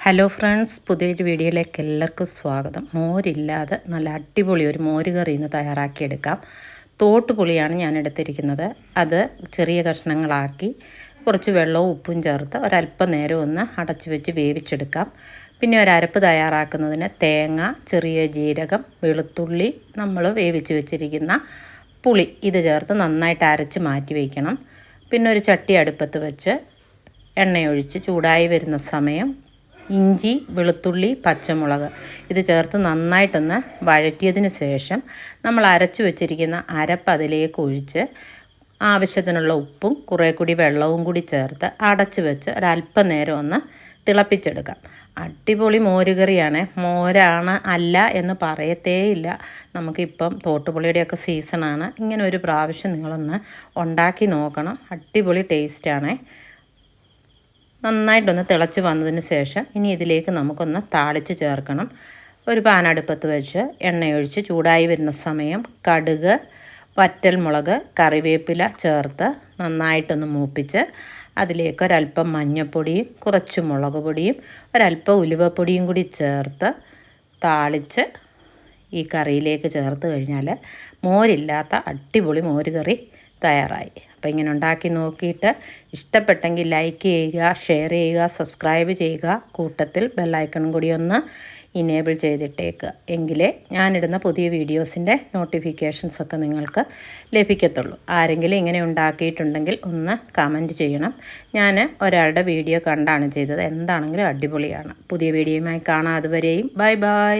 Hello friends, പുതിയൊരു വീഡിയോയിലേക്ക് എല്ലാവർക്കും സ്വാഗതം. മോരില്ലാതെ നല്ല അടിപൊളി ഒരു മോര് കറി ഇന്ന് തയ്യാറാക്കിയെടുക്കാം. തോട്ടുപുളിയാണ് ഞാൻ എടുത്തിരിക്കുന്നത്. അത് ചെറിയ കഷ്ണങ്ങളാക്കി കുറച്ച് വെള്ളവും ഉപ്പും ചേർത്ത് ഒരല്പം നേരം ഒന്ന് അടച്ചു വെച്ച് വേവിച്ചെടുക്കാം. പിന്നെ ഒരരപ്പ് തയ്യാറാക്കുന്നതിന് തേങ്ങ, ചെറിയ ജീരകം, വെളുത്തുള്ളി, നമ്മൾ വേവിച്ച് വെച്ചിരിക്കുന്ന പുളി ഇത് ചേർത്ത് നന്നായിട്ട് അരച്ച് മാറ്റി വയ്ക്കണം. പിന്നെ ഒരു ചട്ടി അടുപ്പത്ത് വെച്ച് എണ്ണയൊഴിച്ച് ചൂടായി വരുന്ന സമയം ഇഞ്ചി, വെളുത്തുള്ളി, പച്ചമുളക് ഇത് ചേർത്ത് നന്നായിട്ടൊന്ന് വഴറ്റിയതിന് ശേഷം നമ്മൾ അരച്ചു വെച്ചിരിക്കുന്ന അരപ്പ് അതിലേക്ക് ഒഴിച്ച് ആവശ്യത്തിനുള്ള ഉപ്പും കുറേ കൂടി വെള്ളവും കൂടി ചേർത്ത് അടച്ചു വെച്ച് ഒരല്പം നേരം ഒന്ന് തിളപ്പിച്ചെടുക്കാം. അടിപൊളി മോരുകറിയാണ്. മോരാണ് അല്ല എന്ന് പറയത്തേയില്ല. നമുക്കിപ്പം തോട്ടുപുളിയുടെയൊക്കെ സീസണാണ്. ഇങ്ങനെ ഒരു പ്രാവശ്യം നിങ്ങളൊന്ന് ഉണ്ടാക്കി നോക്കണം. അടിപൊളി ടേസ്റ്റാണ്. നന്നായിട്ടൊന്ന് തിളച്ച് വന്നതിന് ശേഷം ഇനി ഇതിലേക്ക് നമുക്കൊന്ന് താളിച്ച് ചേർക്കണം. ഒരു പാൻ അടുപ്പത്ത് വെച്ച് എണ്ണയൊഴിച്ച് ചൂടായി വരുന്ന സമയം കടുക്, വറ്റൽമുളക്, കറിവേപ്പില ചേർത്ത് നന്നായിട്ടൊന്ന് മൂപ്പിച്ച് അതിലേക്ക് ഒരല്പം മഞ്ഞൾപ്പൊടിയും കുറച്ച് മുളക് പൊടിയും ഒരല്പം ഉലുവപ്പൊടിയും കൂടി ചേർത്ത് താളിച്ച് ഈ കറിയിലേക്ക് ചേർത്ത് കഴിഞ്ഞാൽ മോരില്ലാത്ത അടിപൊളി മോര് കറി തയ്യാറായി. അപ്പോൾ ഇങ്ങനെ ഉണ്ടാക്കി നോക്കിയിട്ട് ഇഷ്ടപ്പെട്ടെങ്കിൽ ലൈക്ക് ചെയ്യുക, ഷെയർ ചെയ്യുക, സബ്സ്ക്രൈബ് ചെയ്യുക. കൂട്ടത്തിൽ ബെല്ലൈക്കണും കൂടി ഒന്ന് ഇനേബിൾ ചെയ്തിട്ടേക്കുക. എങ്കിലേ ഞാനിടുന്ന പുതിയ വീഡിയോസിൻ്റെ നോട്ടിഫിക്കേഷൻസൊക്കെ നിങ്ങൾക്ക് ലഭിക്കത്തുള്ളൂ. ആരെങ്കിലും ഇങ്ങനെ ഉണ്ടാക്കിയിട്ടുണ്ടെങ്കിൽ ഒന്ന് കമൻറ്റ് ചെയ്യണം. ഞാൻ ഒരാളുടെ വീഡിയോ കണ്ടാണ് ചെയ്തത്. എന്താണെങ്കിലും അടിപൊളിയാണ്. പുതിയ വീഡിയോയുമായി കാണാം. അതുവരെയും ബൈ ബൈ.